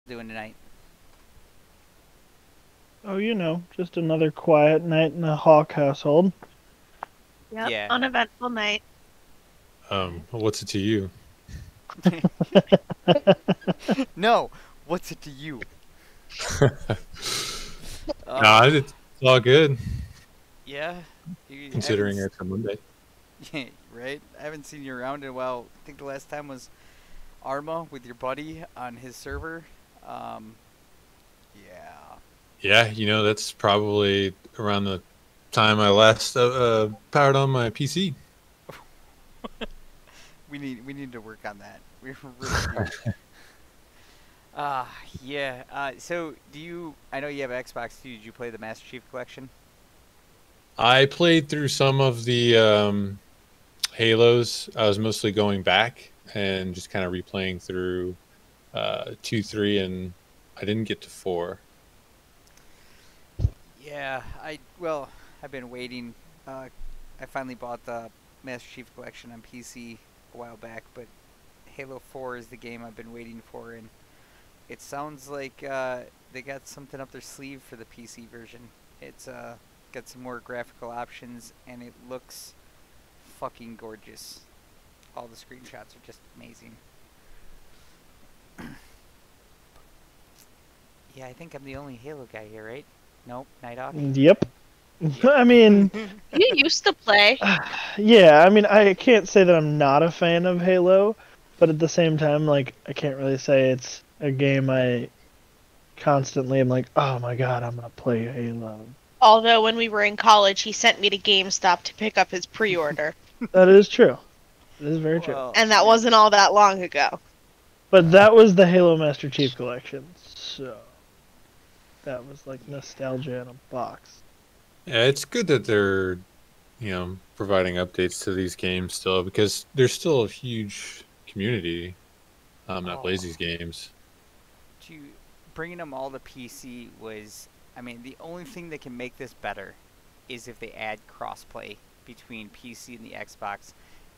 doing tonight? Oh, just another quiet night in the Hawk household. Yep, Yeah. uneventful night. What's it to you? No, what's it to you? Nah, it's all good Yeah. You considering it's a Monday. right? I haven't seen you around in a while. I think the last time was Arma with your buddy on his server. Yeah. Yeah, that's probably around the time I last powered on my PC. We need to work on that. We really do. Yeah. So do you? I know you have Xbox too. Did you play the Master Chief Collection? I played through some of the Halos. I was mostly going back and just kind of replaying through 2, 3, and I didn't get to 4. Yeah. I've been waiting. I finally bought the Master Chief Collection on PC a while back, but Halo 4 is the game I've been waiting for, and it sounds like they got something up their sleeve for the PC version. It's got some more graphical options, and it looks fucking gorgeous. All the screenshots are just amazing. Yeah, I think I'm the only Halo guy here, right? Nope, NightHawk. Yep. I mean, You used to play. yeah, I can't say that I'm not a fan of Halo, but at the same time, like, I can't really say it's a game I constantly am like, oh my god, I'm gonna play Halo. Although when we were in college, he sent me to GameStop to pick up his pre-order. That is true. It is very true. Well, And that wasn't all that long ago. But that was the Halo Master Chief Collection, so that was like nostalgia in a box. Yeah, it's good that they're, providing updates to these games still because there's still a huge community that plays these games. to bringing them all to PC was, I mean, the only thing that can make this better is if they add crossplay between PC and the Xbox.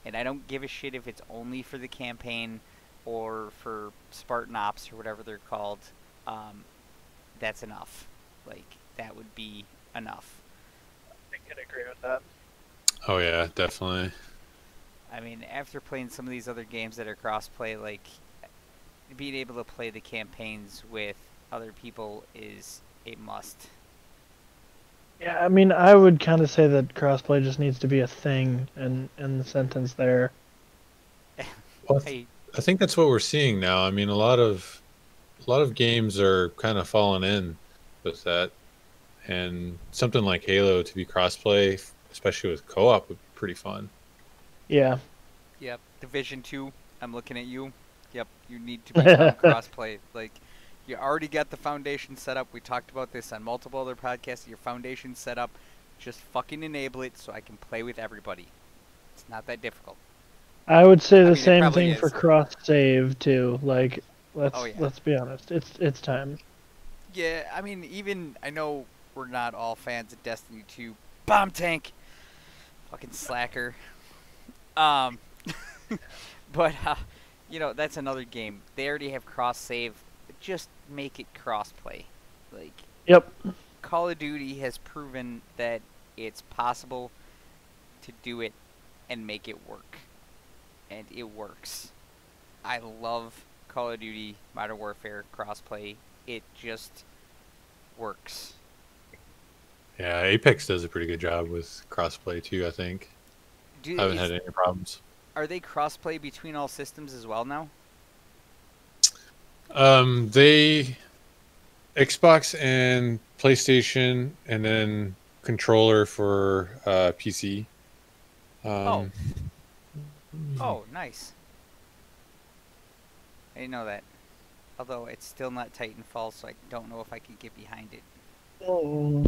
And I don't give a shit if it's only for the campaign or for Spartan Ops or whatever they're called. That's enough. Like, that would be enough. I can agree with that. Oh yeah, definitely. I mean, after playing some of these other games that are crossplay, like, being able to play the campaigns with other people is a must. Yeah, I would kind of say that crossplay just needs to be a thing in the sentence there. Well, I I think that's what we're seeing now. I mean, a lot of games are kind of falling in with that, and something like Halo to be crossplay, especially with co-op, would be pretty fun. Yeah. Yep. Division 2, I'm looking at you. Yep, you need to become crossplay. Like, you already got the foundation set up. We talked about this on multiple other podcasts. Your foundation set up. Just fucking enable it so I can play with everybody. It's not that difficult. I would say the mean, it same probably thing is. for cross save too. Like, Oh, yeah. let's be honest. It's time. Yeah, I mean, even, I know we're not all fans of Destiny 2. Bomb tank! Fucking slacker. Um, but, that's another game. They already have cross-save. Just make it cross-play. Like, Yep. Call of Duty has proven that it's possible to do it and make it work. And it works. I love Call of Duty Modern Warfare crossplay. It just works. Yeah, Apex does a pretty good job with crossplay too. I think I haven't had any problems. Are they crossplay between all systems as well now? They Xbox and PlayStation, and then controller for PC. Um, Oh, nice. I didn't know that. Although it's still not Titanfall, so I don't know if I can get behind it. All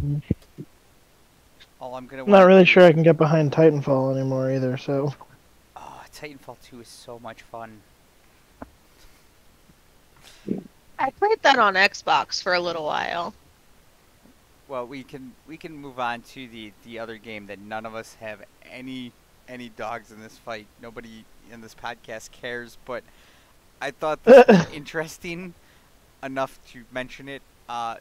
I'm gonna I'm not want really to sure I can get behind Titanfall anymore either. So Oh, Titanfall 2 is so much fun. I played that on Xbox for a little while. Well, we can move on to the other game that none of us have any dogs in this fight. Nobody in this podcast cares, but I thought this was interesting. enough to mention it.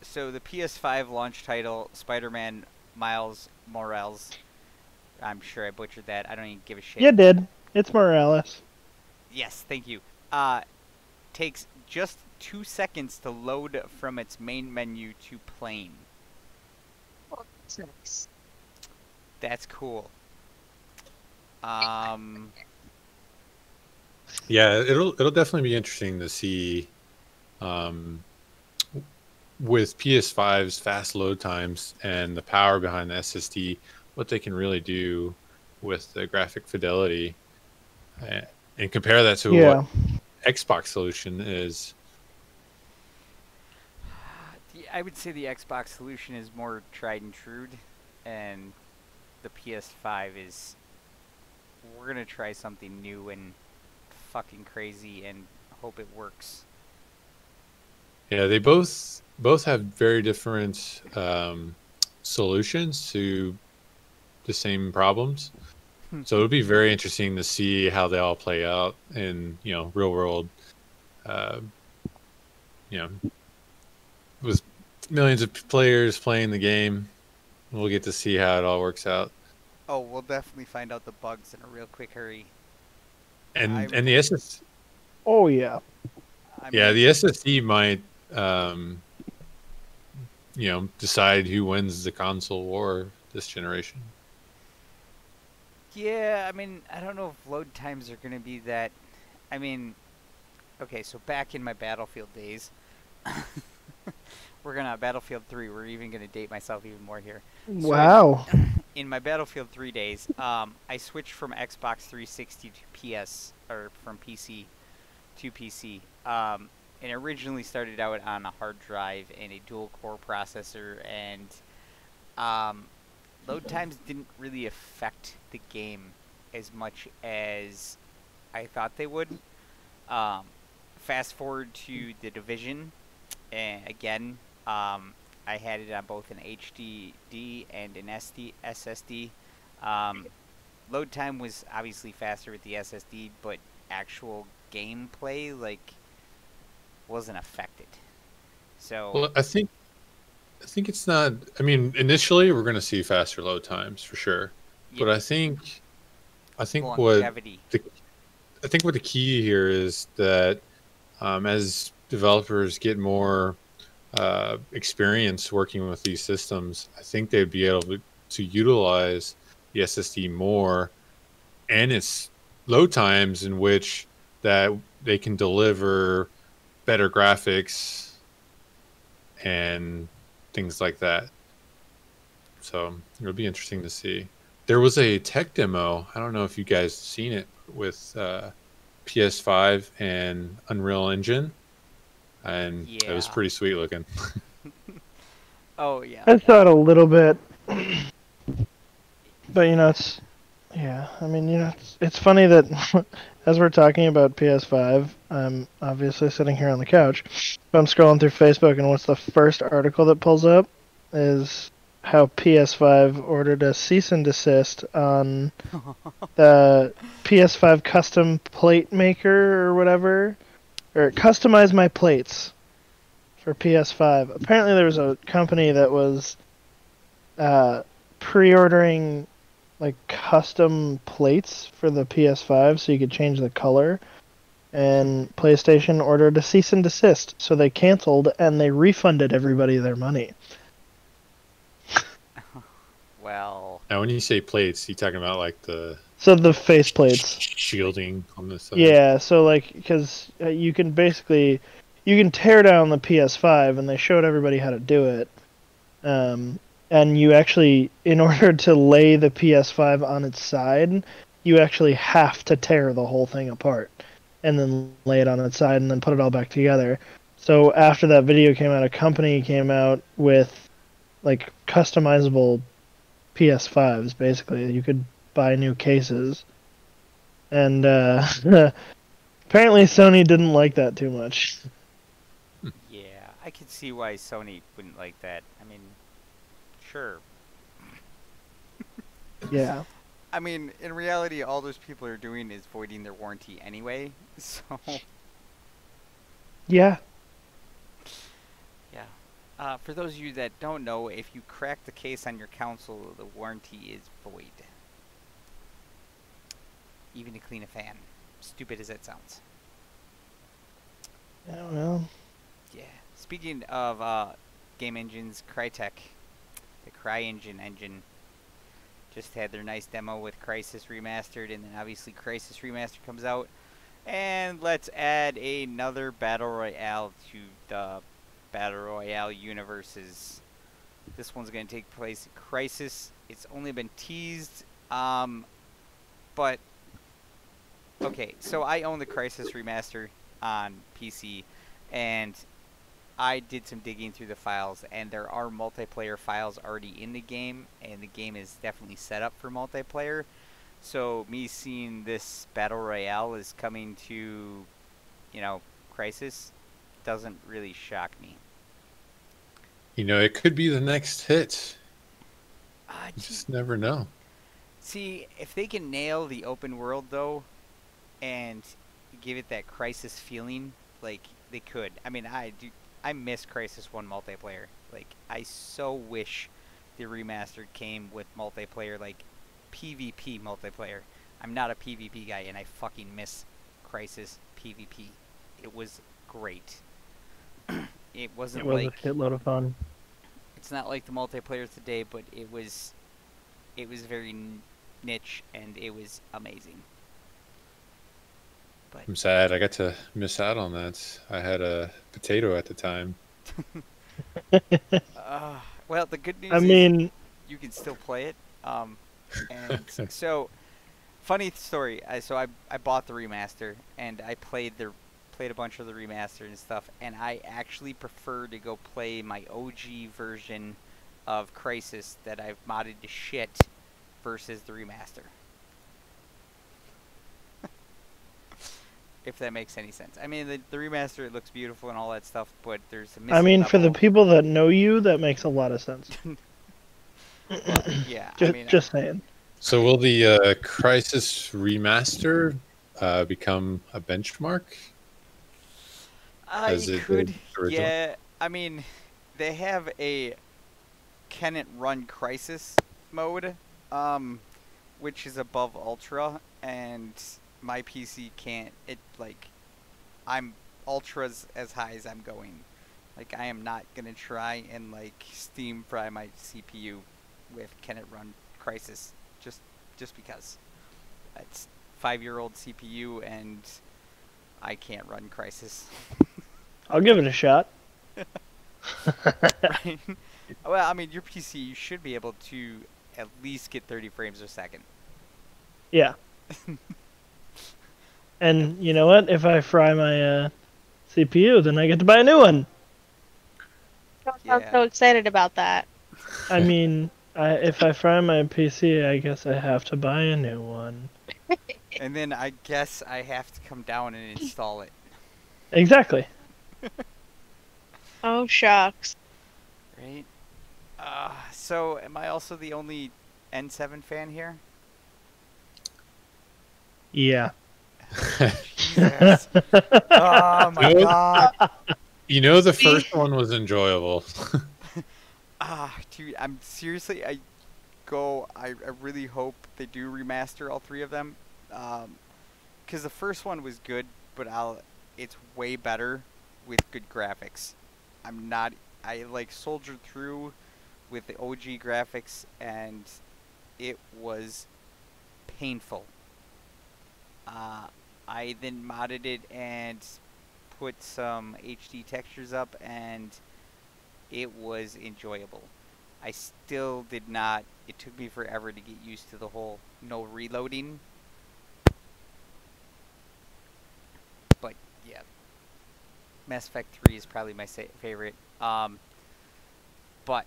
So the PS5 launch title, Spider-Man Miles Morales. I'm sure I butchered that. I don't even give a shit. You did. It's Morales. Yes, thank you. Takes just 2 seconds to load from its main menu to plain. Oh, that's nice. That's cool. Yeah, it'll definitely be interesting to see with PS5's fast load times and the power behind the SSD, what they can really do with the graphic fidelity, and compare that to what Xbox solution is. I would say the Xbox solution is more tried and true, and the PS5 is, we're gonna try something new and fucking crazy and hope it works. Yeah, they both have very different solutions to the same problems. So it'll be very interesting to see how they all play out in, real world, with millions of players playing the game. We'll get to see how it all works out. Oh, we'll definitely find out the bugs in a real quick hurry. And the SSD. Oh yeah. The SSD might, decide who wins the console war this generation. Yeah, I mean, I don't know if load times are going to be that. I mean, okay, so back in my Battlefield days, we're going to Battlefield 3. We're even going to date myself even more here. Wow. So in my Battlefield 3 days, I switched from Xbox 360 to PS, or from PC to PC. And originally started out on a hard drive and a dual-core processor, and load times didn't really affect the game as much as I thought they would. Fast forward to The Division, and again, I had it on both an HDD and an SSD. Load time was obviously faster with the SSD, but actual gameplay, wasn't affected. So, well, I think it's not. I mean, initially we're going to see faster load times for sure, but I think longevity. what the key here is that as developers get more experience working with these systems, I think they'd be able to utilize the SSD more and its load times, in which that they can deliver better graphics and things like that. So it'll be interesting to see. There was a tech demo. I don't know if you guys seen it, with PS5 and Unreal Engine, and it was pretty sweet looking. Oh yeah. I thought a little bit, but it's. Yeah, I mean, it's funny that as we're talking about PS5, I'm obviously sitting here on the couch, but I'm scrolling through Facebook, and what's the first article that pulls up is how PS5 ordered a cease and desist on the PS5 custom plate maker or whatever, or customize my plates for PS5. Apparently there was a company that was pre-ordering custom plates for the PS5 so you could change the color, and PlayStation ordered a cease and desist, so they canceled and they refunded everybody their money. Well, Now, when you say plates, you talking about the face plates, shielding on the side? Yeah, so because you can tear down the PS5, and they showed everybody how to do it. And you actually, in order to lay the PS5 on its side, you actually have to tear the whole thing apart and then lay it on its side and then put it all back together. So after that video came out, a company came out with customizable PS5s, basically. You could buy new cases. And apparently Sony didn't like that too much. Yeah, I could see why Sony wouldn't like that. I mean, sure. Yeah. I mean, in reality, all those people are doing is voiding their warranty anyway, so... Yeah. For those of you that don't know, if you crack the case on your console, the warranty is void. Even to clean a fan. Stupid as that sounds. I don't know. Yeah. Speaking of game engines, Crytek, the CryEngine just had their nice demo with Crysis Remastered, and then obviously Crysis Remastered comes out. And let's add another Battle Royale to the Battle Royale universes. This one's going to take place in Crysis. It's only been teased, but okay, so I own the Crysis Remaster on PC, and I did some digging through the files, and there are multiplayer files already in the game, and the game is definitely set up for multiplayer. So me seeing this Battle Royale is coming to, Crysis doesn't really shock me. It could be the next hit. You Gee, just never know. see, if they can nail the open world, though, and give it that Crysis feeling, like, they could. I mean, I miss Crysis 1 multiplayer. Like, I so wish the remastered came with multiplayer, like, PvP multiplayer. I'm not a PvP guy, and I fucking miss Crysis PvP. It was great. It wasn't It was like... a shitload of fun. It's not like the multiplayer today, but it was very niche, and it was amazing. But I'm sad I got to miss out on that. I had a potato at the time. well, the good news I is mean, you can still play it. And so, funny story. I bought the remaster, and I played a bunch of the remaster and stuff, and I actually prefer to go play my OG version of Crysis that I've modded to shit versus the remaster. If that makes any sense. I mean, the remaster, it looks beautiful and all that stuff, but there's a missing I mean, for the level. people that know you, that makes a lot of sense. Well, yeah, Just saying. So will the Crysis remaster become a benchmark? As it it could, did originally? yeah. I mean, they have a can it run Crysis mode, which is above Ultra, and my PC can't. I'm Ultra's as high as I'm going. Like, I am not gonna try and steam fry my CPU with can it run Crysis, just because it's 5-year-old CPU and I can't run Crysis. I'll give it a shot. Right? Well, I mean, your PC, you should be able to at least get 30 frames a second. Yeah. And you know what? If I fry my CPU, then I get to buy a new one. I'm Yeah. so excited about that. I mean, if I fry my PC, I guess I have to buy a new one. And then I guess I have to come down and install it. Exactly. Oh, shucks. Right? So, am I also the only N7 fan here? Yeah. Jesus. Oh my god. The first one was enjoyable. Dude, I'm seriously, I really hope they do remaster all 3 of them. Because the first one was good, but it's way better with good graphics. I soldiered through with the OG graphics, and it was painful. I then modded it and put some HD textures up, and it was enjoyable. I still did not, it took me forever to get used to the whole no reloading. But yeah, Mass Effect 3 is probably my favorite. But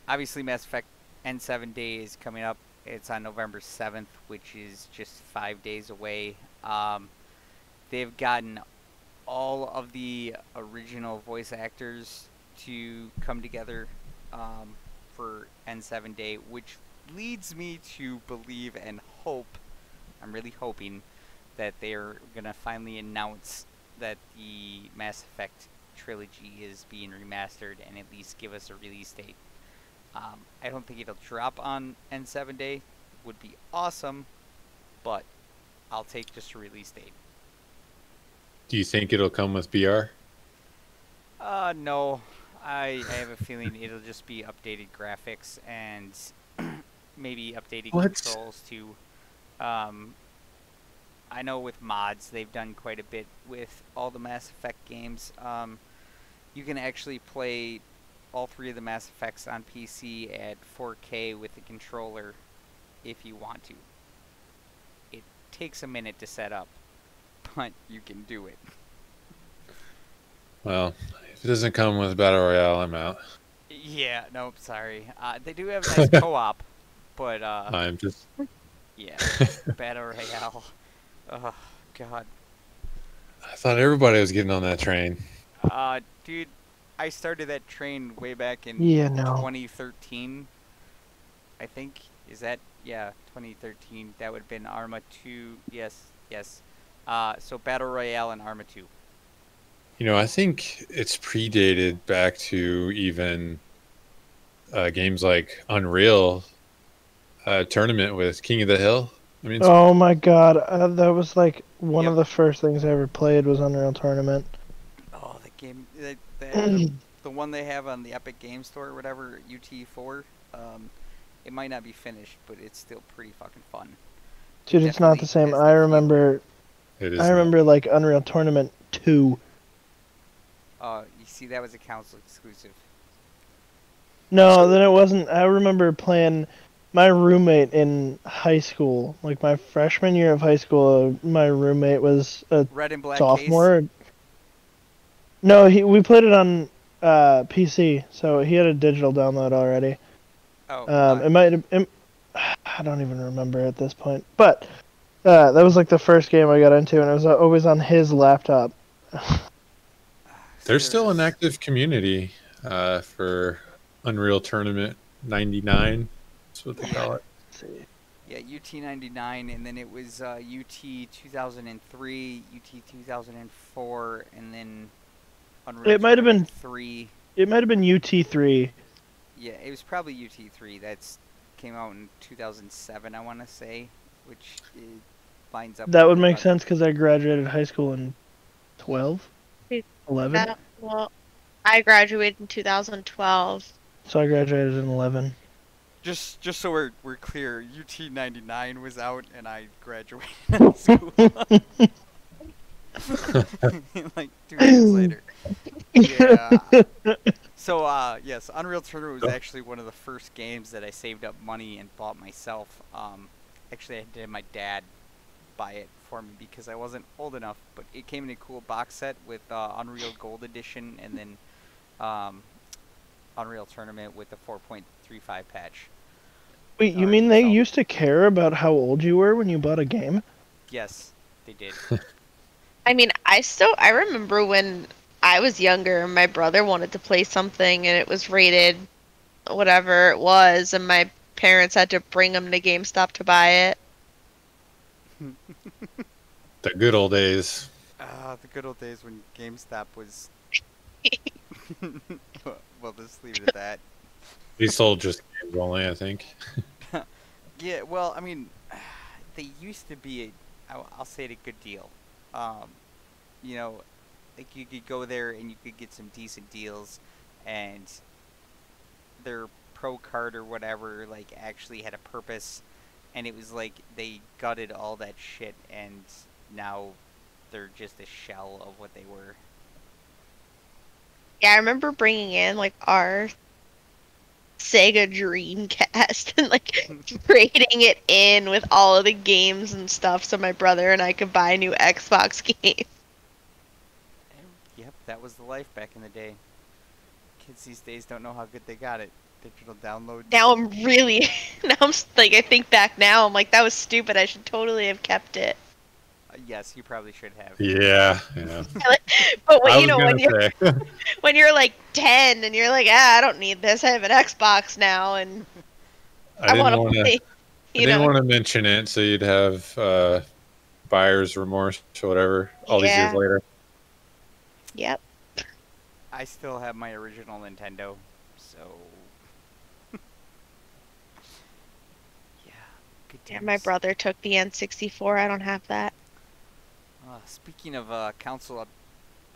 obviously Mass Effect N7 Day is coming up. It's on November 7th, which is just 5 days away. They've gotten all of the original voice actors to come together for N7 Day, which leads me to believe and hope, I'm really hoping, that they're going to finally announce that the Mass Effect trilogy is being remastered and at least give us a release date. I don't think it'll drop on N7 Day. Would be awesome, but I'll take just a release date. Do you think it'll come with BR? No. I have a feeling it'll just be updated graphics and maybe updated controls too. I know with mods they've done quite a bit with all the Mass Effect games. You can actually play all 3 of the Mass Effects on PC at 4K with the controller if you want to. It takes a minute to set up, but you can do it. Well, if it doesn't come with Battle Royale, I'm out. Yeah, nope, sorry. They do have nice co-op, but I'm just... yeah, Battle Royale. Oh, God. I thought everybody was getting on that train. Dude, I started that train way back in 2013. I think. Is that? Yeah, 2013. That would have been Arma 2. Yes. So Battle Royale and Arma 2. You know, I think it's predated back to even games like Unreal Tournament with King of the Hill. I mean, oh my god, that was like one of the first things I ever played was Unreal Tournament. Oh, the game, the one they have on the Epic Game Store or whatever, UT4. It might not be finished, but it's still pretty fucking fun. Dude, it's not the same. I remember. I remember like Unreal Tournament 2. You see, that was a console exclusive. No, then it wasn't. I remember playing. My roommate in high school, like my freshman year of high school, my roommate was a Red and Black sophomore. Case? No, we played it on PC, so he had a digital download already. Oh, it might have. I don't even remember at this point, but that was like the first game I got into, and it was always on his laptop. There's still an active community for Unreal Tournament 99. That's what they call it. Yeah, UT99, and then it was UT 2003, UT 2004, and then Unreal It might have been 3. It might have been UT3. Yeah, it was probably UT3. That's came out in 2007, I want to say, which lines up. That would make sense because I graduated high school in 12, 11. Well, I graduated in 2012. So I graduated in 11. Just so we're clear, UT99 was out and I graduated high school. Like 2 years later. Yeah. So yes, Unreal Tournament was actually one of the first games that I saved up money and bought myself. Actually, I had my dad buy it for me because I wasn't old enough, but it came in a cool box set with Unreal Gold Edition and then Unreal Tournament with the 4.35 patch. Wait, you mean they used to care about how old you were when you bought a game? Yes, they did. I mean, I remember when I was younger and my brother wanted to play something and it was rated whatever it was, and my parents had to bring him to GameStop to buy it. The good old days. The good old days when GameStop was... Well, just leave it at that. They sold just games only, I think. Yeah, well, I mean, they used to be, I'll say it, a good deal. You know, like you could go there and you could get some decent deals, and their pro card or whatever, like, actually had a purpose, and it was like they gutted all that shit, and now they're just a shell of what they were. Yeah, I remember bringing in, like, our Sega Dreamcast and, like, trading it in with all of the games and stuff so my brother and I could buy new Xbox games. Yep, that was the life back in the day. Kids these days don't know how good they got it. Digital download. Now I'm really, like, I think back now, I'm like, that was stupid. I should totally have kept it. Yes, you probably should have. Yeah. But when, you know, when you're like 10 and you're like, I don't need this. I have an Xbox now, and I want to play. I didn't want to mention it, so you'd have buyer's remorse or whatever all these years later. Yep. I still have my original Nintendo, so yeah, good Yeah, times. my brother took the N64. I don't have that. Speaking of console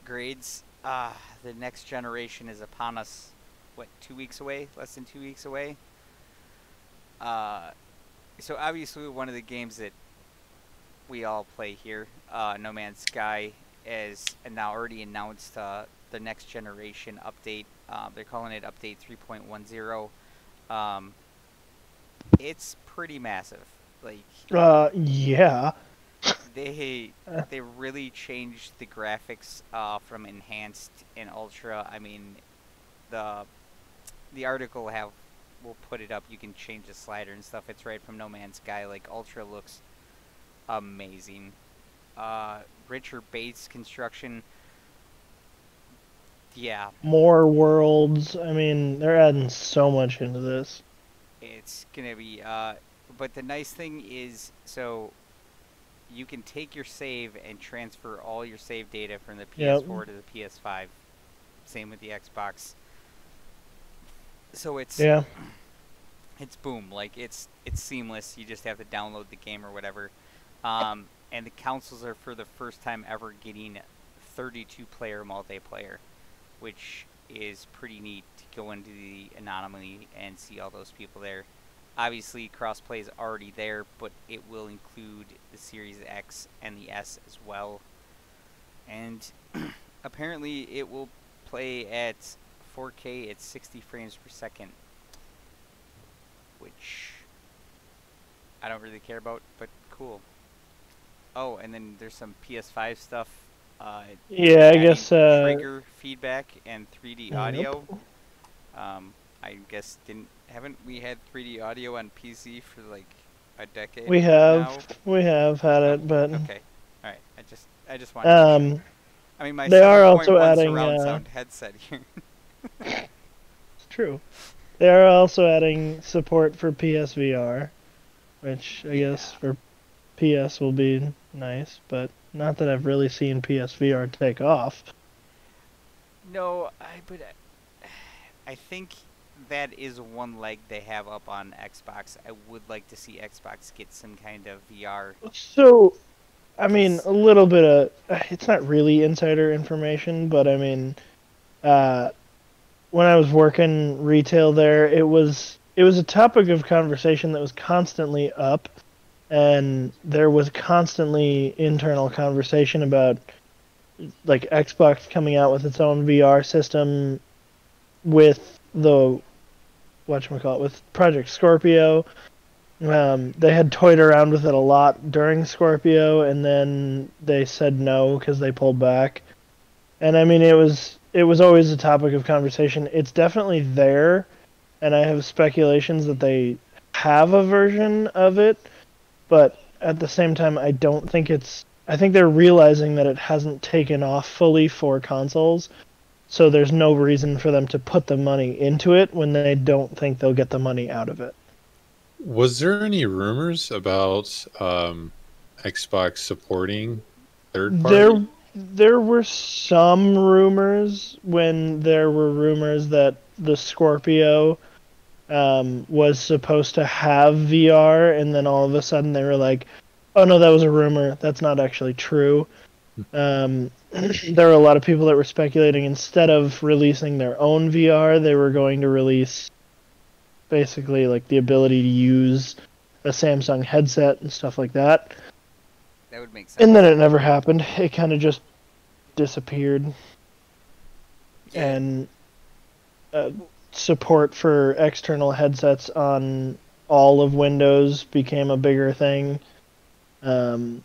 upgrades, the next generation is upon us. What, 2 weeks away? Less than 2 weeks away. So obviously one of the games that we all play here, No Man's Sky, is now already announced the next generation update. They're calling it Update 3.10. It's pretty massive. Like, Yeah. they really changed the graphics from enhanced and ultra. I mean, the article we'll put it up. You can change the slider and stuff. It's right from No Man's Sky. Like, ultra looks amazing. Richer base construction. Yeah, More worlds. I mean, they're adding so much into this. it's gonna be. But the nice thing is, so you can take your save and transfer all your save data from the PS4 to the PS5. Same with the Xbox. So it's boom, like it's seamless. You just have to download the game or whatever. And the consoles are for the first time ever getting 32-player multiplayer, which is pretty neat to go into the anomaly and see all those people there. Obviously, crossplay is already there, but it will include the Series X and the S as well. And apparently, it will play at 4K at 60 frames per second, which I don't really care about, but cool. Oh, and then there's some PS5 stuff. Yeah, I guess. Trigger feedback and 3D audio. Nope. I guess haven't we had 3D audio on PC for like a decade? We now? have had it, but okay, all right. I just wanted to show. I mean, my they are also 7.1 adding surround sound headset here. It's true. They are also adding support for PSVR, which I guess for PS will be nice, but not that I've really seen PSVR take off. No, but I think that is one leg they have up on Xbox. I would like to see Xbox get some kind of VR. So, I mean, a little bit of it's not really insider information, but I mean, when I was working retail there, it was a topic of conversation that was constantly up, and there was constantly internal conversation about like Xbox coming out with its own VR system with the with Project Scorpio. They had toyed around with it a lot during Scorpio, and then they said no because they pulled back. And I mean, it was always a topic of conversation. It's definitely there, and I have speculations that they have a version of it, but at the same time, I don't think it's. I think they're realizing that it hasn't taken off fully for consoles, so there's no reason for them to put the money into it when they don't think they'll get the money out of it. Was there any rumors about Xbox supporting third party? There were some rumors when there were rumors that the Scorpio was supposed to have VR, and then all of a sudden they were like, oh no, that was a rumor. That's not actually true. There were a lot of people that were speculating instead of releasing their own VR, they were going to release basically like the ability to use a Samsung headset and stuff like that. That would make sense. And then it never happened. It kind of just disappeared. Yeah. And support for external headsets on all of Windows became a bigger thing. And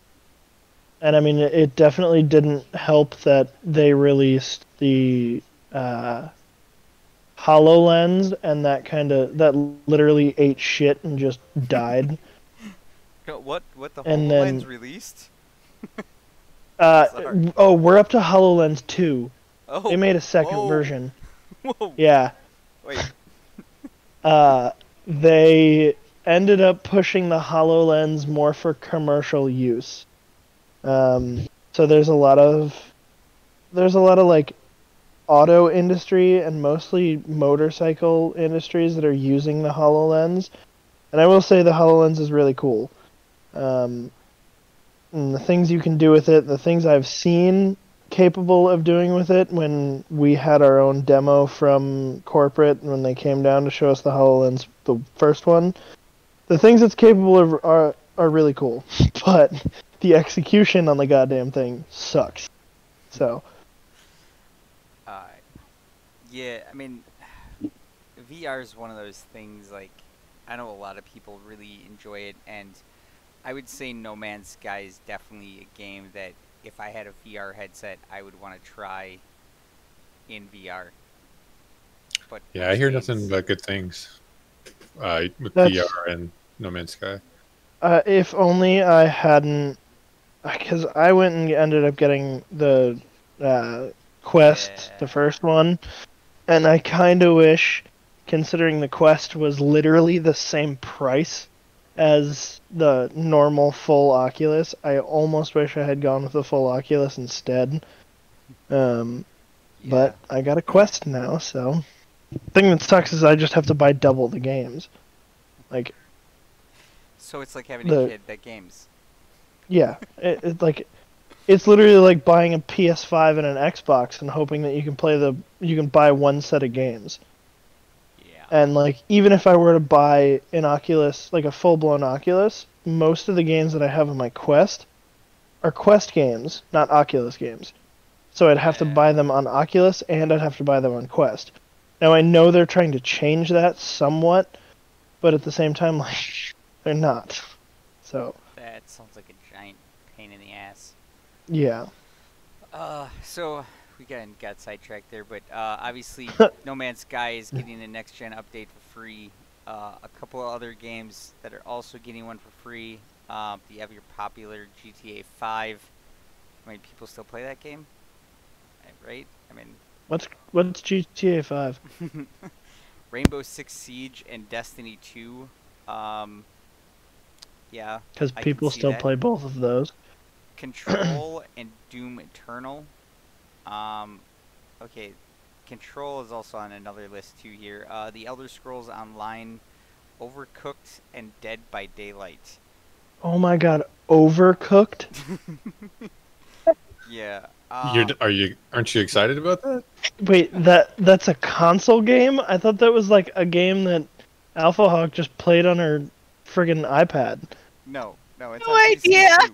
I mean, it definitely didn't help that they released the HoloLens, and that literally ate shit and just died. What the And HoloLens then- released? We're up to HoloLens 2. Oh, They made a second whoa. version. Whoa. Yeah. Wait. They ended up pushing the HoloLens more for commercial use. So there's a lot of like auto industry and mostly motorcycle industries that are using the HoloLens. And I will say the HoloLens is really cool. And the things you can do with it, the things I've seen capable of doing with it when we had our own demo from corporate when they came down to show us the HoloLens, the first one, the things it's capable of are really cool. But the execution on the goddamn thing sucks. So, yeah, I mean, VR is one of those things, like, I know a lot of people really enjoy it, and I would say No Man's Sky is definitely a game that if I had a VR headset, I would want to try in VR. But Yeah, I hear nothing but good things with that's VR and No Man's Sky. if only I hadn't, because I went and ended up getting the Quest, the Yeah. first one, and I kind of wish, considering the Quest was literally the same price as the normal full Oculus, I almost wish I had gone with the full Oculus instead. Yeah. But I got a Quest now, so the thing that sucks is I just have to buy double the games. Like, So it's like having a kid that games. yeah, it's like it's literally like buying a PS5 and an Xbox and hoping that you can buy one set of games. Yeah. And like even if I were to buy an Oculus, like a full-blown Oculus, most of the games that I have on my Quest are Quest games, not Oculus games. So I'd have to buy them on Oculus and I'd have to buy them on Quest. Now I know they're trying to change that somewhat, but at the same time like they're not. So That sounds like a giant pain in the ass. yeah. So we got sidetracked there, but obviously No Man's Sky is getting the next gen update for free. A couple of other games that are also getting one for free. You have your popular GTA 5. I mean, people still play that game, right? I mean, What's GTA 5? Rainbow Six Siege and Destiny 2. Yeah, Because I can people see still that. play both of those. Control and Doom Eternal. Okay, Control is also on another list too here. The Elder Scrolls Online, Overcooked, and Dead by Daylight. Oh my god, Overcooked? Yeah. Aren't you excited about that? Wait, that's a console game? I thought that was like a game that AlphaHawk just played on her friggin' iPad. No, it's No on idea. PC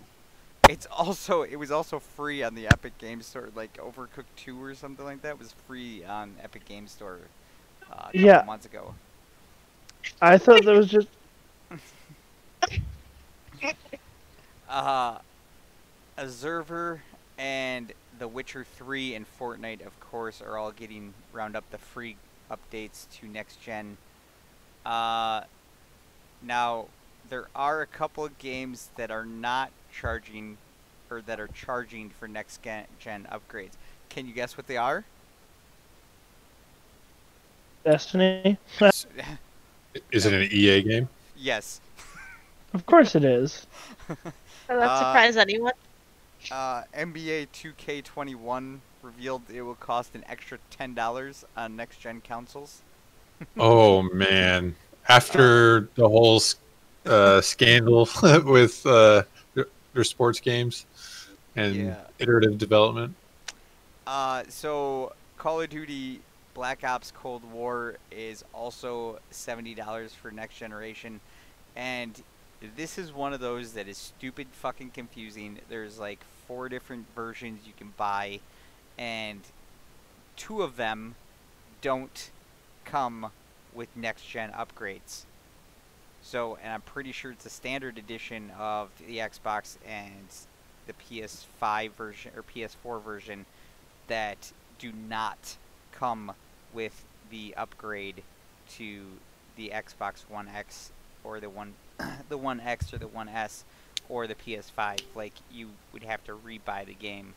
too. It was also free on the Epic Games Store, like Overcooked 2 or something like that was free on Epic Games Store a couple months ago. I thought that was just Observer and The Witcher 3 and Fortnite, of course, are all getting round up the free updates to next gen. Now, there are a couple of games that are not charging, or that are charging for next gen upgrades. Can you guess what they are? Destiny. Is it an EA game? Yes. Of course it is. Does that surprise anyone? NBA 2K21 revealed it will cost an extra $10 on next gen consoles. Oh man! After the whole scandal with their sports games and iterative development. So Call of Duty Black Ops Cold War is also $70 for next generation, and this is one of those that is stupid fucking confusing. There's like 4 different versions you can buy, and 2 of them don't come with next gen upgrades. So, and I'm pretty sure it's a standard edition of the Xbox and the PS5 version or PS4 version that do not come with the upgrade to the Xbox One X or the the One X or the One S or the PS5. Like, you would have to rebuy the game.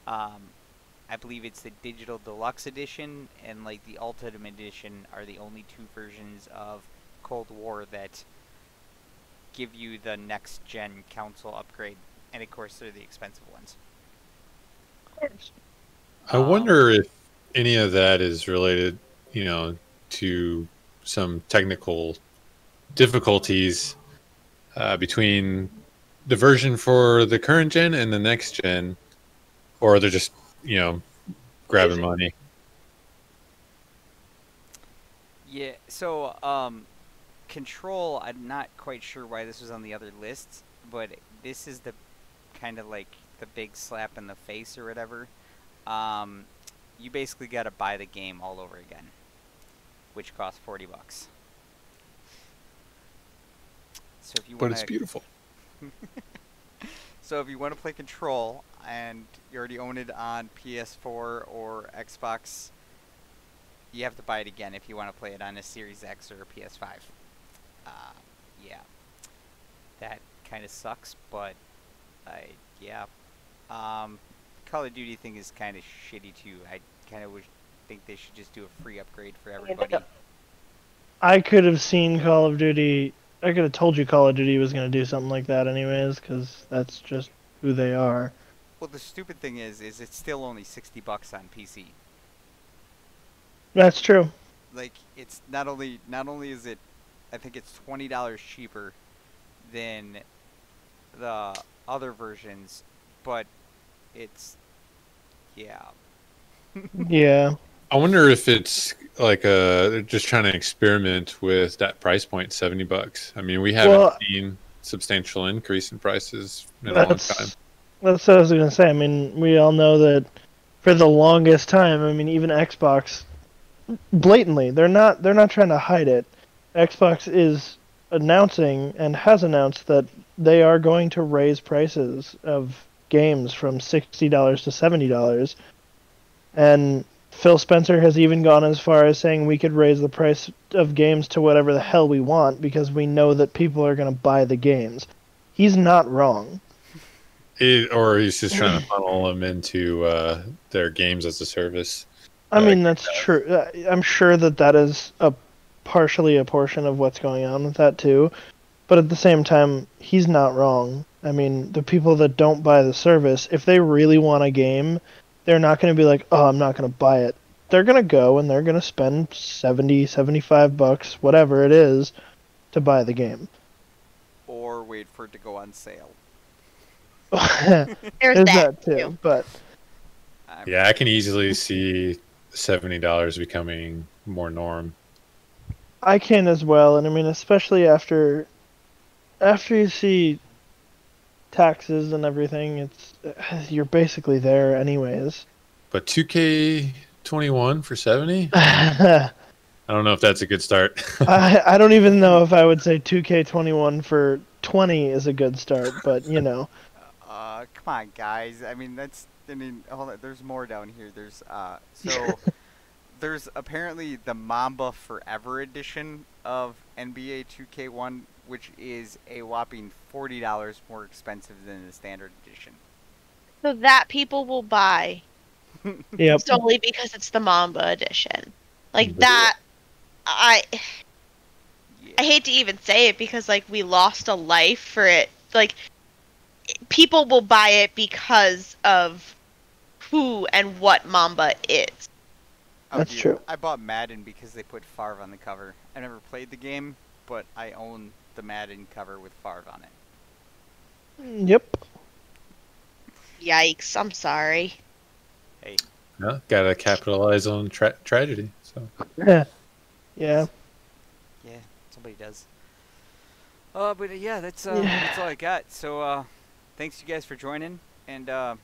I believe it's the Digital Deluxe Edition and like the Ultimate Edition are the only 2 versions of Cold War that give you the next gen console upgrade, and of course they're the expensive ones. I wonder any of that is related, to some technical difficulties between the version for the current gen and the next gen, or they're just, grabbing money. Yeah. So, Control. I'm not quite sure why this was on the other lists, but this is the kind of like the big slap in the face or whatever. You basically got to buy the game all over again, which costs $40. So if you But want it's beautiful. So if you want to play Control and you already own it on PS4 or Xbox, you have to buy it again if you want to play it on a Series X or a PS5. Yeah, that kind of sucks, but yeah. Call of Duty thing is kind of shitty too. I kind of think they should just do a free upgrade for everybody. I could have seen Call of Duty. I could have told you Call of Duty was going to do something like that anyways, because that's just who they are. Well, the stupid thing is it's still only $60 on PC. That's true. Like, it's not only is it, I think it's $20 cheaper than the other versions, but it's, yeah. Yeah. I wonder if it's like they're just trying to experiment with that price point, $70. I mean, we haven't seen substantial increase in prices in a long time. That's what I was gonna say. I mean, we all know that for the longest time. I mean, even Xbox, blatantly, they're not trying to hide it. Xbox is announcing and has announced that they are going to raise prices of games from $60 to $70, and Phil Spencer has even gone as far as saying we could raise the price of games to whatever the hell we want because we know that people are going to buy the games. He's not wrong. Or he's just trying to funnel them into their games as a service. I mean, that's true. I'm sure that is partially a portion of what's going on with that too. But at the same time, he's not wrong. I mean, the people that don't buy the service, if they really want a game, they're not going to be like, oh, I'm not going to buy it. They're going to go and they're going to spend $70, $75, whatever it is, to buy the game. Or wait for it to go on sale. There's that too. But yeah, I can easily see $70 becoming more norm. I can as well, and I mean, especially after you see taxes and everything, you're basically there anyways. But 2K21 for 70? I don't know if that's a good start. I don't even know if I would say 2K21 for 20 is a good start, but you know. Come on, guys. I mean, hold on. There's more down here. So there's apparently the Mamba Forever edition of NBA 2K1, which is a whopping $40 more expensive than the standard edition. So that people will buy. Yep. Solely because it's the Mamba edition. Like that, I hate to even say it because like we lost a life for it. Like people will buy it because of who and what Mamba is. That's true. I bought Madden because they put Favre on the cover. I never played the game, but I own the Madden cover with Favre on it. Yep. Yikes! I'm sorry. Hey. Yeah, gotta capitalize on tragedy. So. Yeah. Yeah. Yeah, somebody does. But yeah, that's all I got. So, thanks you guys for joining, and yeah,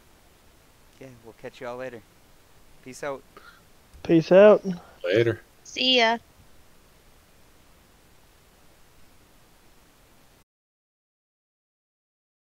we'll catch you all later. Peace out. Peace out. Later. See ya.